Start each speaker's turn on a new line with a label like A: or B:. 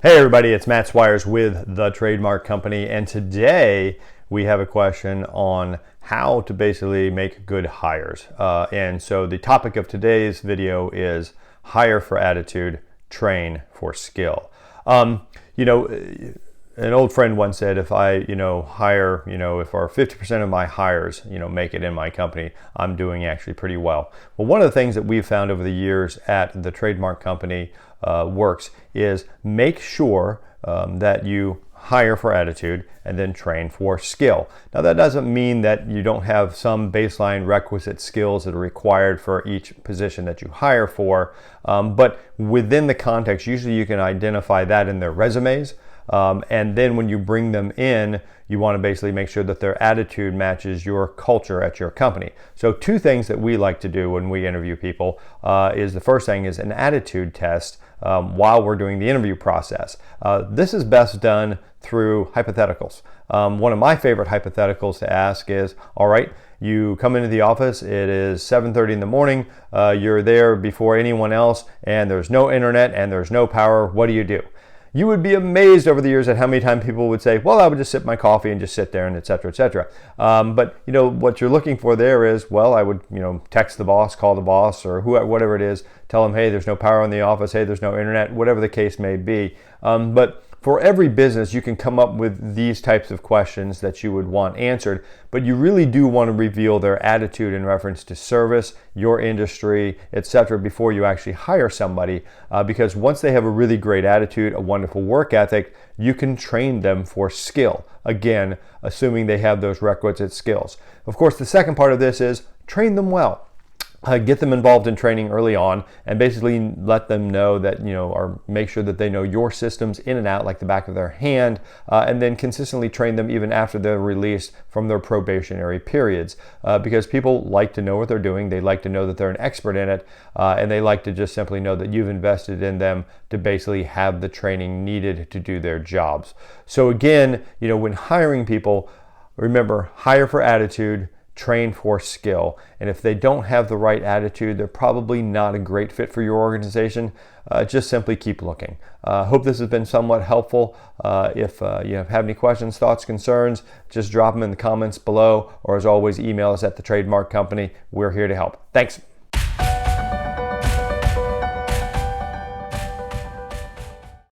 A: Hey everybody, it's Matt Swires with The Trademark Company, and today we have a question on how to basically make good hires. And so the topic of today's video is hire for attitude, train for skill. An old friend once said, if I, hire, if our 50% of my hires, make it in my company, I'm doing actually pretty well. Well, one of the things that we've found over the years at the Trademark Company works is make sure that you hire for attitude and then train for skill. Now that doesn't mean that you don't have some baseline requisite skills that are required for each position that you hire for, but within the context, usually you can identify that in their resumes. And then when you bring them in, you want to basically make sure that their attitude matches your culture at your company. So two things that we like to do when we interview people is the first thing is an attitude test while we're doing the interview process. This is best done through hypotheticals. One of my favorite hypotheticals to ask is, all right, you come into the office, it is 7:30 in the morning, you're there before anyone else, and there's no internet and there's no power, what do you do? You would be amazed over the years at how many times people would say, well, I would just sip my coffee and just sit there and et cetera, et cetera. But what you're looking for there is, well, I would, text the boss, call the boss, or whatever it is, tell them, hey, there's no power in the office, hey, there's no internet, whatever the case may be. But for every business, you can come up with these types of questions that you would want answered, but you really do want to reveal their attitude in reference to service, your industry, etc., before you actually hire somebody, because once they have a really great attitude, a wonderful work ethic, you can train them for skill. Again, assuming they have those requisite skills. Of course, the second part of this is train them well. Get them involved in training early on and basically let them know that, or make sure that they know your systems in and out like the back of their hand, and then consistently train them even after they're released from their probationary periods, because people like to know what they're doing, they like to know that they're an expert in it, and they like to just simply know that you've invested in them to basically have the training needed to do their jobs. So again, when hiring people, remember, hire for attitude, train for skill. And if they don't have the right attitude, they're probably not a great fit for your organization. Just simply keep looking. Hope this has been somewhat helpful. If you have any questions, thoughts, concerns, just drop them in the comments below, or as always, email us at The Trademark Company. We're here to help. Thanks.